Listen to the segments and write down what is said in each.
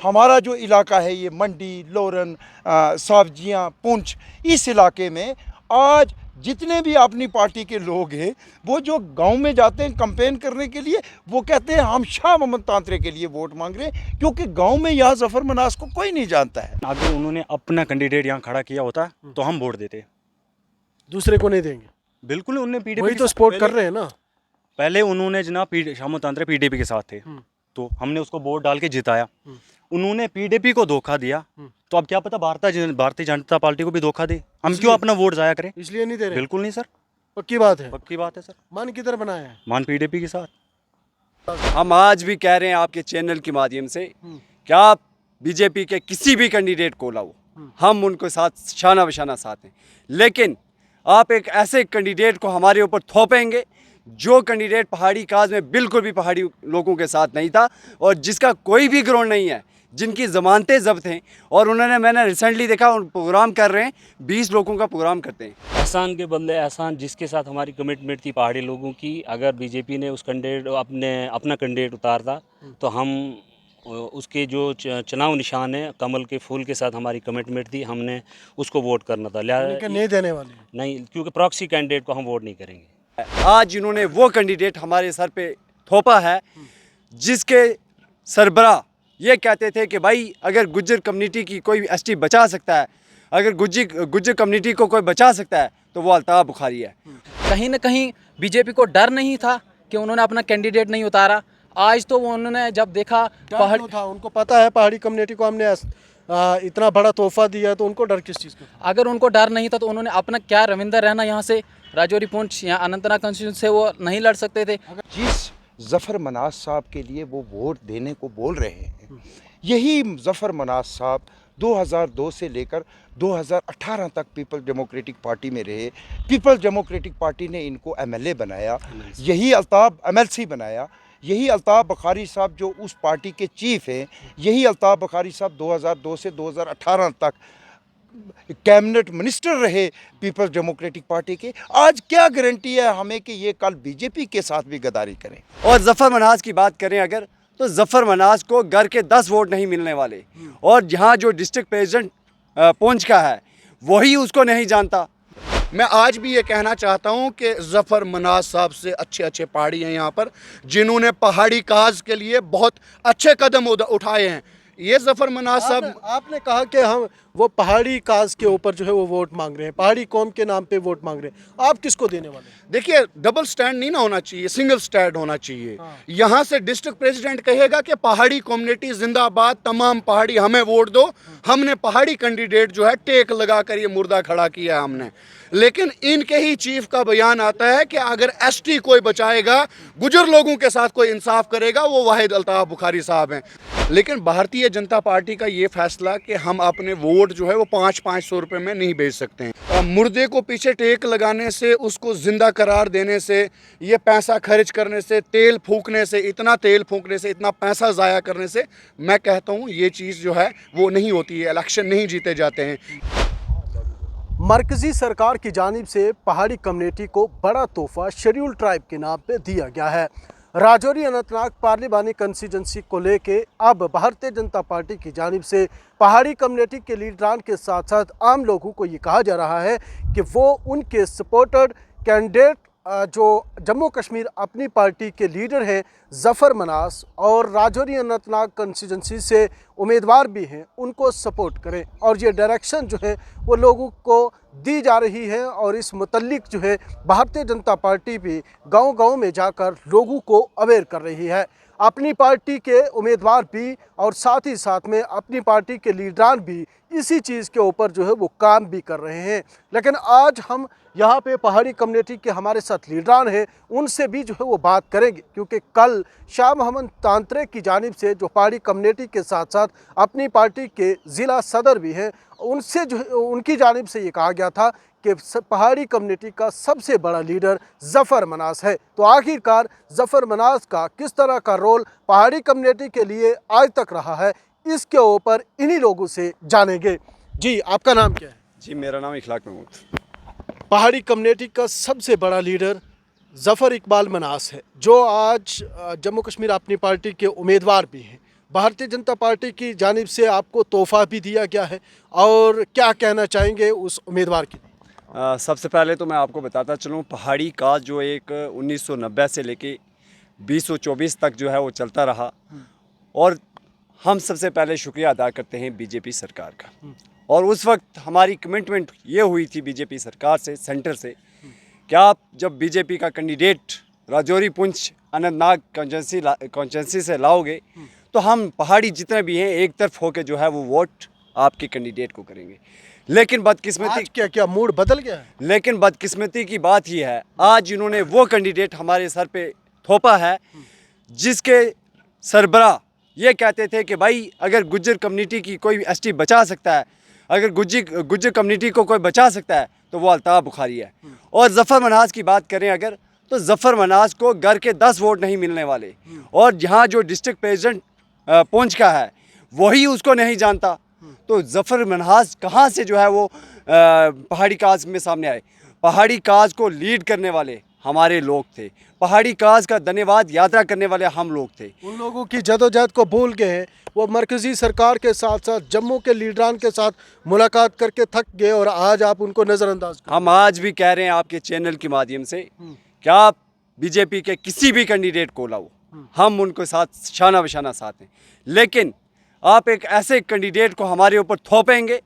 हमारा जो इलाका है ये मंडी, लोरन, सब्जियाँ, पुंछ, इस इलाके में आज जितने भी अपनी पार्टी के लोग हैं वो जो गांव में जाते हैं कैंपेन करने के लिए, वो कहते हैं हम शाह मोहम्मद तांत्रे के लिए वोट मांग रहे हैं, क्योंकि गांव में यहाँ जफर मनास को कोई नहीं जानता है। अगर उन्होंने अपना कैंडिडेट यहाँ खड़ा किया होता तो हम वोट देते, दूसरे को नहीं देंगे। बिल्कुल। उन्होंने पीडीपी वही तो सपोर्ट कर रहे हैं ना। पहले उन्होंने जनाब शाह मोहम्मद तांत्रे पीडीपी के साथ थे, तो हमने उसको वोट डाल के जिताया। उन्होंने पीडीपी को धोखा दिया, तो अब क्या पता भारतीय जनता पार्टी को भी धोखा दे। हम क्यों अपना वोट जाया करें? इसलिए नहीं दे रहे। बिल्कुल नहीं सर, पक्की बात है। पक्की बात है सर। मन किधर बनाया है? मान पीडीपी के साथ। हम आज भी कह रहे हैं आपके चैनल के माध्यम से कि आप बीजेपी के किसी भी कैंडिडेट को लाओ, हम उनको साथ शाना बशाना साथ हैं, लेकिन आप एक ऐसे कैंडिडेट को हमारे ऊपर थोपेंगे जो कैंडिडेट पहाड़ी काज में बिल्कुल भी पहाड़ी लोगों के साथ नहीं था और जिसका कोई भी ग्राउंड नहीं है, जिनकी ज़मानतें जब्त हैं, और मैंने रिसेंटली देखा उन प्रोग्राम कर रहे हैं, 20 लोगों का प्रोग्राम करते हैं। एहसान के बदले एहसान, जिसके साथ हमारी कमिटमेंट थी पहाड़ी लोगों की, अगर बीजेपी ने उस कैंडिडेट अपना कैंडिडेट उतारता तो हम उसके जो चुनाव निशान है कमल के फूल के साथ हमारी कमिटमेंट थी, हमने उसको वोट करना था। नहीं देने वाले नहीं, क्योंकि प्रॉक्सी कैंडिडेट को हम वोट नहीं करेंगे। आज इन्होंने वो कैंडिडेट हमारे सर पे थोपा है जिसके सरबराह ये कहते थे कि भाई अगर गुज्जर कम्युनिटी की कोई एसटी बचा सकता है, अगर गुज्जर कम्युनिटी को कोई बचा सकता है तो वो अल्ताफ़ बुखारी है। कहीं ना कहीं बीजेपी को डर नहीं था कि उन्होंने अपना कैंडिडेट नहीं उतारा। आज तो उन्होंने जब देखा पहाड़ था, उनको पता है पहाड़ी कम्युनिटी को हमने इतना बड़ा तोहफा दिया है, तो उनको डर किस चीज़ का? अगर उनको डर नहीं था तो उन्होंने अपना क्या रविंदर रैना यहाँ से राजौरी पुंछ या अनंतनाग कंस्टिट्यूंसी से वो नहीं लड़ सकते थे? जिस जफ़र मनास साहब के लिए वो वोट देने को बोल रहे हैं, यही जफ़र मनास साहब 2002 से लेकर 2018 तक पीपल डेमोक्रेटिक पार्टी में रहे। पीपल डेमोक्रेटिक पार्टी ने इनको एमएलए बनाया, यही अल्ताफ़ एमएलसी बनाया। यही अल्ताफ़ बुखारी साहब जो उस पार्टी के चीफ हैं, यही अल्ताफ़ बुखारी साहब 2002 से 2018 तक कैबिनेट मिनिस्टर रहे पीपल्स डेमोक्रेटिक पार्टी के। आज क्या गारंटी है हमें कि ये कल बीजेपी के साथ भी गद्दारी करें? और जफ़र मनास की बात करें अगर, तो जफ़र मनास को घर के 10 वोट नहीं मिलने वाले, और जहाँ जो डिस्ट्रिक्ट प्रेसिडेंट पुंछ का है वही उसको नहीं जानता। मैं आज भी ये कहना चाहता हूँ कि जफ़र मनास साहब से अच्छे अच्छे पहाड़ी हैं यहाँ पर, जिन्होंने पहाड़ी काज के लिए बहुत अच्छे कदम उठाए हैं। ये जफ़र मनास साहब, आपने कहा कि हम वो पहाड़ी काज के ऊपर जो है वो वोट मांग रहे हैं, पहाड़ी कौम के नाम पे वोट मांग रहे हैं। आप किसको देने वाले हैं? देखिए, डबल स्टैंड नहीं ना होना चाहिए, सिंगल स्टैंड होना चाहिए। यहाँ से डिस्ट्रिक्ट प्रेसिडेंट कहेगा कि पहाड़ी कम्युनिटी जिंदाबाद, तमाम पहाड़ी हमें वोट दो, हमने पहाड़ी कैंडिडेट जो है टेक लगा कर ये मुर्दा खड़ा किया हमने। लेकिन इनके ही चीफ का बयान आता है कि अगर एसटी कोई बचाएगा, गुजर लोगों के साथ कोई इंसाफ करेगा, वो वाहिद अल्ताफ़ बुखारी साहब हैं। लेकिन भारतीय जनता पार्टी का ये फैसला कि हम अपने वोट जो है वो 500-500 रुपये में नहीं बेच सकते हैं। मुर्दे को पीछे टेक लगाने से, उसको ज़िंदा करार देने से, ये पैसा खर्च करने से, तेल फूकने से, इतना तेल फूकने से, इतना पैसा ज़ाया करने से, मैं कहता हूँ ये चीज़ जो है वो नहीं होती है, इलेक्शन नहीं जीते जाते हैं। मरकजी सरकार की जानिब से पहाड़ी कम्युनिटी को बड़ा तोहफा शेड्यूल ट्राइब के नाम पे दिया गया है। राजौरी अनंतनाग पार्लिमानी कंस्टिट्यूंसी को लेके अब भारतीय जनता पार्टी की जानिब से पहाड़ी कम्युनिटी के लीडरान के साथ साथ आम लोगों को ये कहा जा रहा है कि वो उनके सपोर्टेड कैंडिडेट जो जम्मू कश्मीर अपनी पार्टी के लीडर हैं जफ़र मनास और राजौरी अनंतनाग कंस्टिट्यूंसी से उम्मीदवार भी हैं, उनको सपोर्ट करें। और ये डायरेक्शन जो है वो लोगों को दी जा रही है और इस मुतल्लिक जो है भारतीय जनता पार्टी भी गांव-गांव में जाकर लोगों को अवेयर कर रही है। अपनी पार्टी के उम्मीदवार भी और साथ ही साथ में अपनी पार्टी के लीडरान भी इसी चीज़ के ऊपर जो है वो काम भी कर रहे हैं। लेकिन आज हम यहाँ पे पहाड़ी कम्युनिटी के हमारे साथ लीडरान हैं, उनसे भी जो है वो बात करेंगे, क्योंकि कल शाह मोहम्मद तांत्रे की जानिब से जो पहाड़ी कम्युनिटी के साथ साथ अपनी पार्टी के ज़िला सदर भी हैं, उनसे जो उनकी जानिब से ये कहा गया था कि पहाड़ी कम्युनिटी का सबसे बड़ा लीडर जफ़र मनास है। तो आखिरकार जफ़र मनास का किस तरह का रोल पहाड़ी कम्युनिटी के लिए आज तक रहा है, इसके ऊपर इन्हीं लोगों से जानेंगे। जी, आपका नाम क्या है? जी, मेरा नाम इखलाक महमूद। पहाड़ी कम्युनिटी का सबसे बड़ा लीडर जफ़र इकबाल मनास है, जो आज जम्मू कश्मीर अपनी पार्टी के उम्मीदवार भी हैं। भारतीय जनता पार्टी की जानिब से आपको तोहफा भी दिया गया है, और क्या कहना चाहेंगे उस उम्मीदवार के लिए? सबसे पहले तो मैं आपको बताता चलूँ, पहाड़ी काज जो एक 1990 से लेके 2024 तक जो है वो चलता रहा, और हम सबसे पहले शुक्रिया अदा करते हैं बीजेपी सरकार का। और उस वक्त हमारी कमिटमेंट ये हुई थी बीजेपी सरकार से, सेंटर से, कि आप जब बीजेपी का कैंडिडेट राजौरी पुंछ अनंतनाग कॉन्स्टिट्यूंसी से लाओगे तो हम पहाड़ी जितने भी हैं एक तरफ होकर जो है वो वोट आपके कैंडिडेट को करेंगे। लेकिन बदकिस्मती, आज क्या मूड बदल गया है? लेकिन बदकिस्मती की बात ही है, आज इन्होंने वो कैंडिडेट हमारे सर पे थोपा है जिसके सरबराह ये कहते थे कि भाई अगर गुज्जर कम्युनिटी की कोई एसटी बचा सकता है, अगर गुज्जर कम्युनिटी को कोई बचा सकता है तो वो अल्ताफ़ बुखारी है। और ज़फ़र मनाज़ की बात करें अगर, तो ज़फ़र मनाज़ को घर के 10 वोट नहीं मिलने वाले, और जहाँ जो डिस्ट्रिक्ट प्रेसिडेंट पुंछ का है वही उसको नहीं जानता, तो ज़फ़र मनाज़ कहाँ से जो है वो पहाड़ी काज में सामने आए? पहाड़ी काज को लीड करने वाले हमारे लोग थे, पहाड़ी काज का धन्यवाद यात्रा करने वाले हम लोग थे। उन लोगों की जदोजहद को भूल गए हैं, वो मरकज़ी सरकार के साथ साथ जम्मू के लीडरान के साथ मुलाकात करके थक गए, और आज आप उनको नज़रअंदाज कर। हम आज भी कह रहे हैं आपके चैनल के माध्यम से कि आप बीजेपी के किसी भी कैंडिडेट को लाओ, हम उनके साथ शाना बशाना साथ हैं, लेकिन आप एक ऐसे कैंडिडेट को हमारे ऊपर थोपेंगे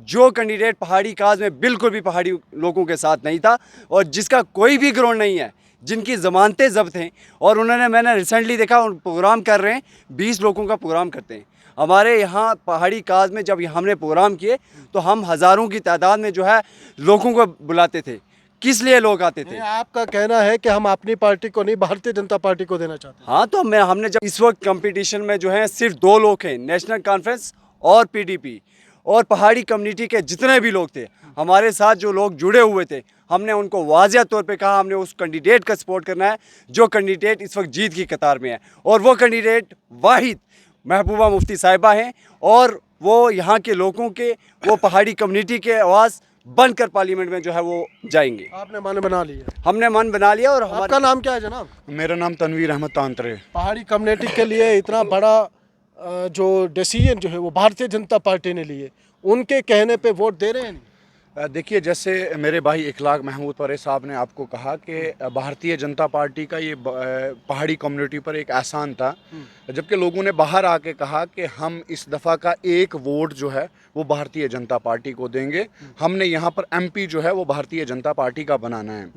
जो कैंडिडेट पहाड़ी काज में बिल्कुल भी पहाड़ी लोगों के साथ नहीं था, और जिसका कोई भी ग्राउंड नहीं है, जिनकी ज़मानतें ज़ब्त हैं, और मैंने रिसेंटली देखा उन प्रोग्राम कर रहे हैं, 20 लोगों का प्रोग्राम करते हैं। हमारे यहाँ पहाड़ी काज में जब हमने प्रोग्राम किए तो हम हज़ारों की तादाद में जो है लोगों को बुलाते थे। किस लिए लोग आते थे? आपका कहना है कि हम अपनी पार्टी को नहीं, भारतीय जनता पार्टी को देना चाहते हैं। हाँ, तो हमने जब इस वक्त कंपटीशन में जो है सिर्फ 2 लोग हैं, नेशनल कॉन्फ्रेंस और पीडीपी, और पहाड़ी कम्युनिटी के जितने भी लोग थे हमारे साथ, जो लोग जुड़े हुए थे, हमने उनको वाज़िया तौर पे कहा हमने उस कैंडिडेट का सपोर्ट करना है जो कैंडिडेट इस वक्त जीत की कतार में है, और वो कैंडिडेट वाहिद महबूबा मुफ्ती साहिबा हैं, और वो यहाँ के लोगों के, वो पहाड़ी कम्युनिटी के आवाज़ बनकर पार्लियामेंट में जो है वो जाएंगे। आपने मन बना लिया? हमने मन बना लिया। और आपका नाम क्या है जनाब? मेरा नाम तनवीर अहमद तांत्रे। पहाड़ी कम्युनिटी के लिए इतना बड़ा जो डिसीजन जो है वो भारतीय जनता पार्टी ने लिए, उनके कहने पे वोट दे रहे हैं नहीं? देखिए, जैसे मेरे भाई इखलाक महमूद परेश साहब ने आपको कहा कि भारतीय जनता पार्टी का ये पहाड़ी कम्युनिटी पर एक एहसान था, जबकि लोगों ने बाहर आके कहा कि हम इस दफ़ा का एक वोट जो है वो भारतीय जनता पार्टी को देंगे, हमने यहाँ पर एमपी जो है वो भारतीय जनता पार्टी का बनाना है।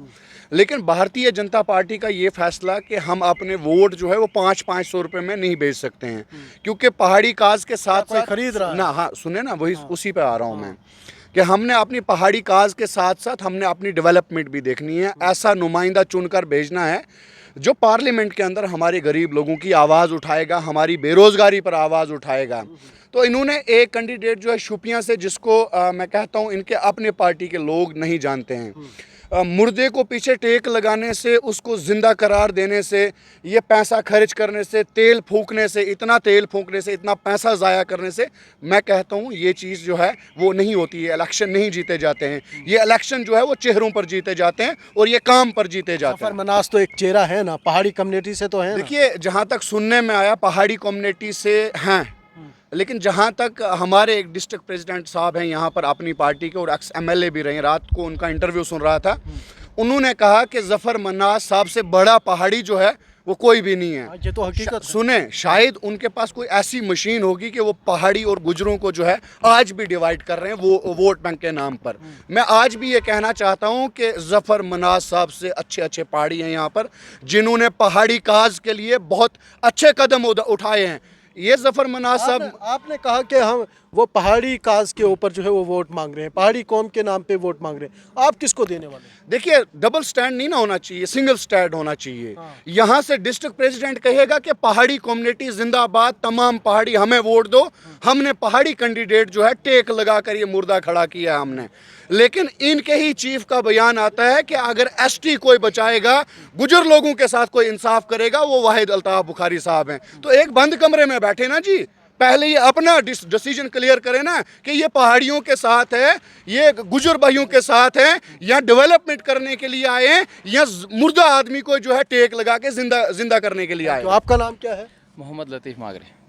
लेकिन भारतीय जनता पार्टी का ये फैसला कि हम अपने वोट जो है वो 500-500 रुपये में नहीं बेच सकते हैं, क्योंकि पहाड़ी काज के साथ साथ खरीद रहा है ना, हाँ सुने ना, वही उसी पे आ रहा हूँ मैं, कि हमने अपनी पहाड़ी काज के साथ साथ हमने अपनी डेवलपमेंट भी देखनी है। ऐसा नुमाइंदा चुनकर भेजना है जो पार्लियामेंट के अंदर हमारे गरीब लोगों की आवाज़ उठाएगा, हमारी बेरोज़गारी पर आवाज़ उठाएगा। तो इन्होंने एक कैंडिडेट जो है शुपियाँ से, जिसको मैं कहता हूँ इनके अपने पार्टी के लोग नहीं जानते हैं, मुर्दे को पीछे टेक लगाने से, उसको ज़िंदा करार देने से, ये पैसा खर्च करने से, तेल फूकने से, इतना तेल फूकने से, इतना पैसा ज़ाया करने से, मैं कहता हूँ ये चीज़ जो है वो नहीं होती है। इलेक्शन नहीं जीते जाते हैं, ये इलेक्शन जो है वो चेहरों पर जीते जाते हैं और ये काम पर जीते जाते हैं। ज़फ़र मनाज़ तो एक चेहरा है ना, पहाड़ी कम्युनिटी से तो है ना? देखिए, जहाँ तक सुनने में आया पहाड़ी कम्युनिटी से हैं, लेकिन जहाँ तक हमारे एक डिस्ट्रिक्ट प्रेसिडेंट साहब हैं यहाँ पर अपनी पार्टी के, और एक्स एमएलए भी रहे, रात को उनका इंटरव्यू सुन रहा था, उन्होंने कहा कि ज़फ़र मनाज़ साहब से बड़ा पहाड़ी जो है वो कोई भी नहीं है। ये तो हकीकत है। सुने, शायद उनके पास कोई ऐसी मशीन होगी कि वो पहाड़ी और गुजरों को जो है आज भी डिवाइड कर रहे हैं वो वोट बैंक के नाम पर। मैं आज भी ये कहना चाहता हूँ कि ज़फ़र मनाज़ साहब से अच्छे अच्छे पहाड़ी हैं यहाँ पर, जिन्होंने पहाड़ी काज के लिए बहुत अच्छे कदम उठाए हैं। ये ज़फ़र मनाज़ साहब, आपने कहा कि हम वो पहाड़ी काज के ऊपर जो है वो वोट मांग रहे हैं, पहाड़ी कौम के नाम पे वोट मांग रहे हैं, आप किसको देने वाले हैं? देखिए, डबल स्टैंड नहीं ना होना चाहिए, सिंगल स्टैंड होना चाहिए। यहाँ से डिस्ट्रिक्ट प्रेसिडेंट कहेगा कि पहाड़ी कम्युनिटी जिंदाबाद, तमाम पहाड़ी हमें वोट दो, हमने पहाड़ी कैंडिडेट जो है टेक लगा कर ये मुर्दा खड़ा किया हमने। लेकिन इनके ही चीफ का बयान आता है कि अगर एसटी कोई बचाएगा, गुजर लोगों के साथ कोई इंसाफ करेगा, वो वाहिद अल्ताफ़ बुखारी साहब हैं। तो एक बंद कमरे में बैठे ना जी, पहले ये अपना डिसीजन क्लियर करें ना कि ये पहाड़ियों के साथ है, ये गुजर भाइयों के साथ है, या डेवलपमेंट करने के लिए आए हैं, या मुर्दा आदमी को जो है टेक लगा के जिंदा करने के लिए आए। तो आपका नाम क्या है? मोहम्मद लतीफ़ मागरे।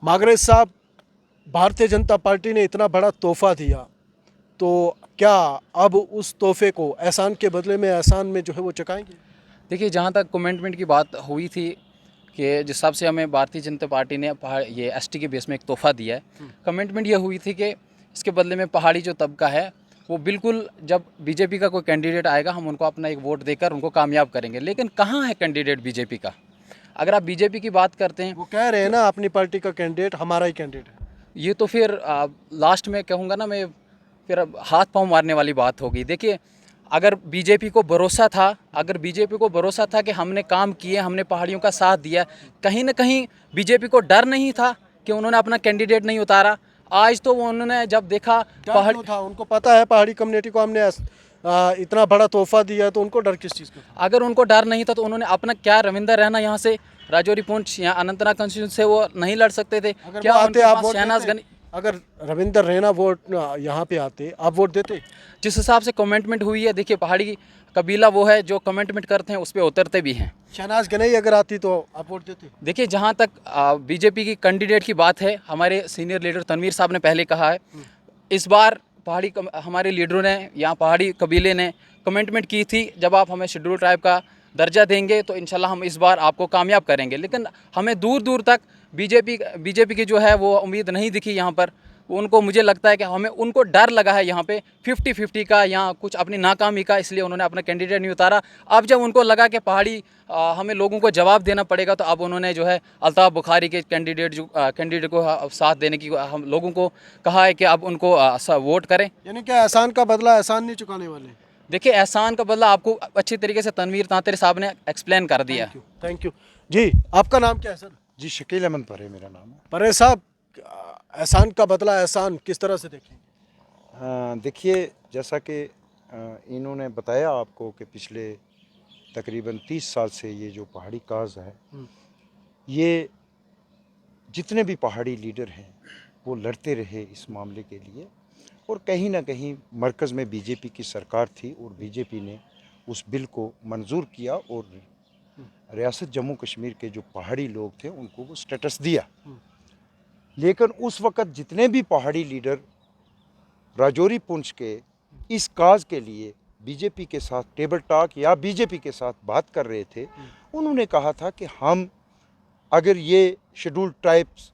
मागरेज साहब, भारतीय जनता पार्टी ने इतना बड़ा तोहफा दिया, तो क्या अब उस तोहफे को एहसान के बदले में एहसान में जो है वो चुकाएंगे? देखिए, जहाँ तक कमिटमेंट की बात हुई थी कि जिस हिसाब से हमें भारतीय जनता पार्टी ने ये एसटी के बेस में एक तोहफा दिया है, कमिटमेंट ये हुई थी कि इसके बदले में पहाड़ी जो तबका है वो बिल्कुल, जब बीजेपी का कोई कैंडिडेट आएगा हम उनको अपना एक वोट देकर उनको कामयाब करेंगे। लेकिन कहाँ है कैंडिडेट बीजेपी का? अगर आप बीजेपी की बात करते हैं, वो कह रहे हैं ना अपनी पार्टी का कैंडिडेट हमारा ही कैंडिडेट है। ये तो फिर लास्ट में कहूँगा ना मैं, फिर अब हाथ पांव मारने वाली बात होगी। देखिए, अगर बीजेपी को भरोसा था कि हमने काम किए, हमने पहाड़ियों का साथ दिया, कहीं ना कहीं बीजेपी को डर नहीं था कि उन्होंने अपना कैंडिडेट नहीं उतारा। आज तो वो उन्होंने जब देखा पहाड़ था, उनको पता है पहाड़ी कम्युनिटी को हमने इतना बड़ा तोहफा दिया है, तो उनको डर किस चीज़ का था? अगर उनको डर नहीं था तो उन्होंने अपना, क्या रविंदर रहना यहाँ से राजौरी पुंछ या अनंतनाग कंस्टिट्यूंसी से वो नहीं लड़ सकते थे? अगर क्या वो आते उनके आप पास वोट शहनाज देते? गनी? अगर रविंदर रैना वोट यहाँ पे आते, आप वोट देते? जिस हिसाब से कमेंटमेंट हुई है, देखिए पहाड़ी कबीला वो है जो कमेंटमेंट करते हैं उस पर उतरते भी हैं। शहनाज गनई अगर आती तो आप वोट देते? देखिए, जहाँ तक बीजेपी की कैंडिडेट की बात है, हमारे सीनियर लीडर तनवीर साहब ने पहले कहा है, इस बार हमारे लीडरों ने, यहाँ पहाड़ी कबीले ने कमिटमेंट की थी, जब आप हमें शेड्यूल ट्राइब का दर्जा देंगे तो इंशाल्लाह हम इस बार आपको कामयाब करेंगे। लेकिन हमें दूर दूर तक बीजेपी की जो है वो उम्मीद नहीं दिखी यहाँ पर। उनको, मुझे लगता है कि हमें, उनको डर लगा है यहाँ पे 50-50 का या कुछ अपनी नाकामी का, इसलिए उन्होंने अपना कैंडिडेट नहीं उतारा। अब जब उनको लगा कि पहाड़ी हमें लोगों को जवाब देना पड़ेगा, तो अब उन्होंने जो है अल्ताफ़ बुखारी के कैंडिडेट को साथ देने की हम लोगों को कहा है कि अब उनको वोट करें। यानी कि एहसान का बदला एहसान नहीं चुकाने वाले? देखिए, एहसान का बदला आपको अच्छी तरीके से तनवीर तांतरे साहब ने एक्सप्लेन कर दिया। थैंक यू जी। आपका नाम क्या है सर? जी शकील अहमद परे मेरा नाम है। परे साहब, एहसान का बदला एहसान किस तरह से देखें? देखिए, जैसा कि इन्होंने बताया आपको कि पिछले तकरीबन 30 साल से ये जो पहाड़ी काज है, ये जितने भी पहाड़ी लीडर हैं वो लड़ते रहे इस मामले के लिए, और कहीं ना कहीं मरकज़ में बीजेपी की सरकार थी और बीजेपी ने उस बिल को मंजूर किया और रियासत जम्मू कश्मीर के जो पहाड़ी लोग थे उनको वो स्टेटस दिया। लेकिन उस वक़्त जितने भी पहाड़ी लीडर राजौरी पुंछ के इस काज के लिए बीजेपी के साथ टेबल टॉक या बीजेपी के साथ बात कर रहे थे, उन्होंने कहा था कि हम, अगर ये शेड्यूल ट्राइब्स,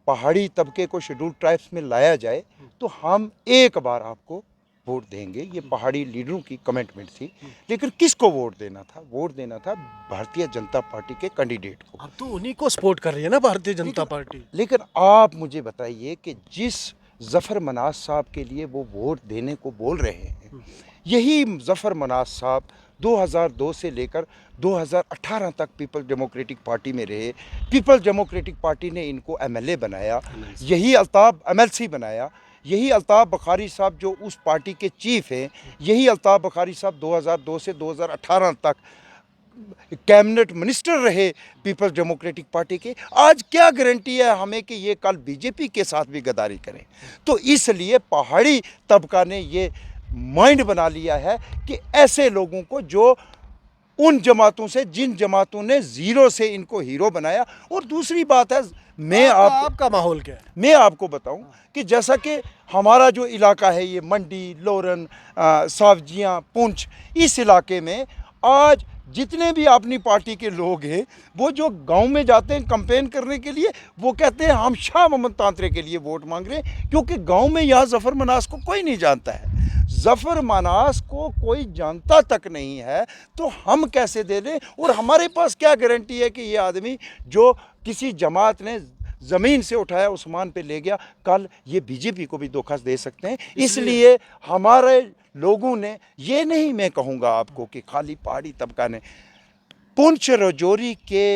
पहाड़ी तबके को शेड्यूल ट्राइब्स में लाया जाए तो हम एक बार आपको वोट देंगे। ये पहाड़ी लीडरों की कमिटमेंट थी। लेकिन किसको वोट देना था? वोट देना था भारतीय जनता पार्टी के कैंडिडेट को। अब तो उन्हीं को सपोर्ट कर रही है ना भारतीय जनता पार्टी। लेकिन आप मुझे बताइए कि जिस ज़फ़र मनाज साहब के लिए वो वोट देने को बोल रहे हैं, यही ज़फ़र मनाज साहब 2002 से लेकर 2018 तक पीपल डेमोक्रेटिक पार्टी में रहे। पीपल डेमोक्रेटिक पार्टी ने इनको एमएलए बनाया, यही अल्ताफ़ एमएलसी बनाया। यही अल्ताफ़ बुखारी साहब जो उस पार्टी के चीफ हैं, यही अल्ताफ़ बुखारी साहब 2002 से 2018 तक कैबिनेट मिनिस्टर रहे पीपल्स डेमोक्रेटिक पार्टी के। आज क्या गारंटी है हमें कि ये कल बीजेपी के साथ भी गद्दारी करें? तो इसलिए पहाड़ी तबका ने ये माइंड बना लिया है कि ऐसे लोगों को, जो उन जमातों से, जिन जमातों ने ज़ीरो से इनको हीरो बनाया। और दूसरी बात है, आपका माहौल क्या है? मैं आपको बताऊं कि जैसा कि हमारा जो इलाका है, ये मंडी, लोरन, सावजियाँ, पुंछ, इस इलाके में आज जितने भी अपनी पार्टी के लोग हैं, वो जो गांव में जाते हैं कैंपेन करने के लिए, वो कहते हैं हम शाह मोहम्मद तांतरे के लिए वोट मांग रहे हैं, क्योंकि गांव में यहाँ ज़फ़र मनास को कोई नहीं जानता है। ज़फ़र मनास को कोई जानता तक नहीं है, तो हम कैसे दे दें? और हमारे पास क्या गारंटी है कि ये आदमी जो किसी जमात ने ज़मीन से उठाया उस्मान पे ले गया, कल ये बीजेपी को भी धोखा दे सकते हैं। इसलिए हमारे लोगों ने, ये नहीं मैं कहूँगा आपको कि खाली पहाड़ी तबका ने, पुंछ राजौरी के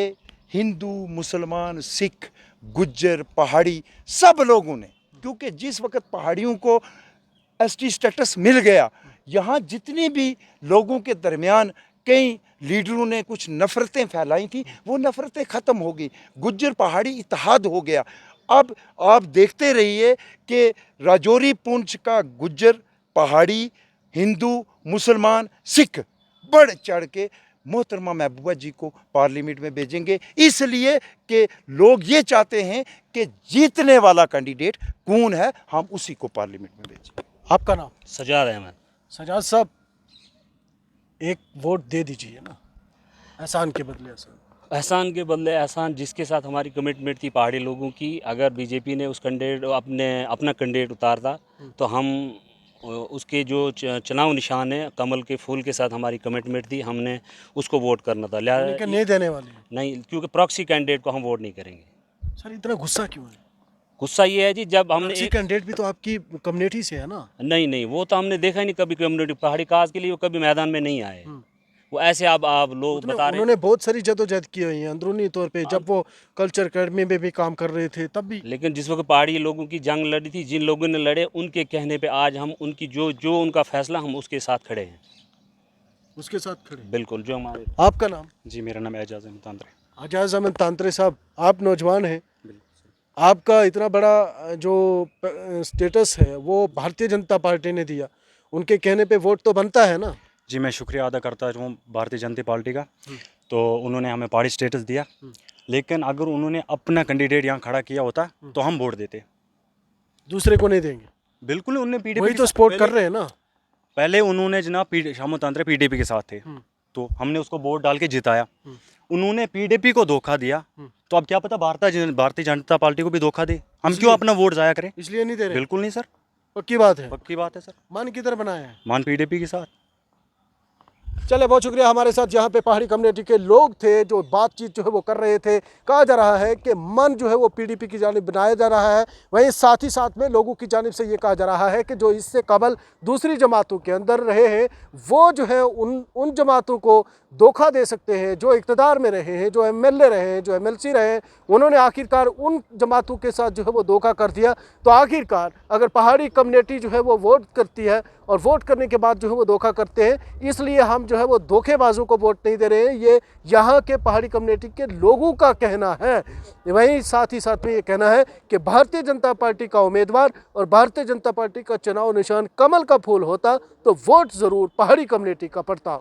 हिंदू, मुसलमान, सिख, गुज्जर, पहाड़ी, सब लोगों ने, क्योंकि जिस वक्त पहाड़ियों को एसटी स्टेटस मिल गया, यहाँ जितने भी लोगों के दरमियान कई लीडरों ने कुछ नफ़रतें फैलाई थी, वो नफ़रतें ख़त्म हो गई। गुज्जर पहाड़ी इत्तेहाद हो गया। अब आप देखते रहिए कि राजौरी पुंछ का गुज्जर, पहाड़ी, हिंदू, मुसलमान, सिख बढ़ चढ़ के मोहतरमा महबूबा जी को पार्लियामेंट में भेजेंगे, इसलिए कि लोग ये चाहते हैं कि जीतने वाला कैंडिडेट कौन है, हम उसी को पार्लियामेंट में भेजें। आपका नाम? सजाद अहमद। सजाद साहब, एक वोट दे दीजिए ना, एहसान के बदले एहसान। एहसान के बदले एहसान, जिसके साथ हमारी कमिटमेंट थी पहाड़ी लोगों की, अगर बीजेपी ने उस कैंडिडेट अपना कैंडिडेट उतारता तो हम उसके जो चुनाव निशान है कमल के फूल के साथ हमारी कमिटमेंट थी, हमने उसको वोट करना था। लेकिन नहीं देने वाले? नहीं, क्योंकि प्रॉक्सी कैंडिडेट को हम वोट नहीं करेंगे। सर इतना गुस्सा क्यों है? गुस्सा ये है जी, जब हमने कैंडिडेट भी तो आपकी कम्युनिटी से है ना? नहीं, वो तो हमने देखा ही नहीं कभी कम्युनिटी पहाड़ी काज के लिए, वो कभी मैदान में नहीं आए। वो ऐसे आप लोग बता रहे उन्होंने बहुत सारी जदोजहद की हुई है अंदरूनी तौर पे, जब वो कल्चर अकेडमी में भी काम कर रहे थे तब भी। लेकिन जिस वक्त पहाड़ी लोगों की जंग लड़ी थी, जिन लोगों ने लड़े, उनके कहने पे आज हम उनकी जो उनका फैसला, हम उसके साथ खड़े हैं। उसके साथ खड़े? बिल्कुल। जो हमारे। आपका नाम? जी, मेरा नाम एजाज अहमद तांत्रे। एजाज अहमद तांत्रे साहब, आप नौजवान हैं, आपका इतना बड़ा जो स्टेटस है वो भारतीय जनता पार्टी ने दिया, उनके कहने पे वोट तो बनता है ना? जी, मैं शुक्रिया अदा करता हूँ भारतीय जनता पार्टी का। तो उन्होंने हमें पहाड़ी स्टेटस दिया, लेकिन अगर उन्होंने अपना कैंडिडेट यहाँ खड़ा किया होता तो हम वोट देते। दूसरे को नहीं देंगे? बिल्कुल, उन्होंने वही पीडीपी तो सपोर्ट कर रहे हैं ना। पहले उन्होंने जनाब शामो तांत्रे पीडीपी के साथ थे, तो हमने उसको वोट डाल के जिताया। उन्होंने पीडीपी को धोखा दिया, तो अब क्या पता भारतीय जनता पार्टी को भी धोखा दे। हम क्यों अपना वोट जाया करें? इसलिए नहीं दे रहे? बिल्कुल नहीं सर, पक्की बात है? पक्की बात है सर। मन किधर बनाया है? मान पीडीपी के साथ। चले, बहुत शुक्रिया। हमारे साथ यहाँ पे पहाड़ी कम्युनिटी के लोग थे जो बातचीत जो है वो कर रहे थे। कहा जा रहा है कि मन जो है वो पीडीपी की जानिब बनाया जा रहा है, वहीं साथ ही साथ में लोगों की जानिब से ये कहा जा रहा है कि जो इससे कबल दूसरी जमातों के अंदर रहे हैं वो जो है उन जमातों को धोखा दे सकते हैं, जो इक़्तिदार में रहे हैं, जो एमएलए रहे हैं, जो एमएलसी रहे हैं, उन्होंने आखिरकार उन जमातों के साथ जो है वो धोखा कर दिया। तो आखिरकार अगर पहाड़ी कम्युनिटी जो है वो वोट करती है और वोट करने के बाद जो है वो धोखा करते हैं, इसलिए हम जो है वो धोखेबाजों को वोट नहीं दे रहे हैं, ये यहाँ के पहाड़ी कम्युनिटी के लोगों का कहना है। वहीं साथ ही साथ में ये कहना है कि भारतीय जनता पार्टी का उम्मीदवार और भारतीय जनता पार्टी का चुनाव निशान कमल का फूल होता तो वोट ज़रूर पहाड़ी कम्युनिटी का पड़ता।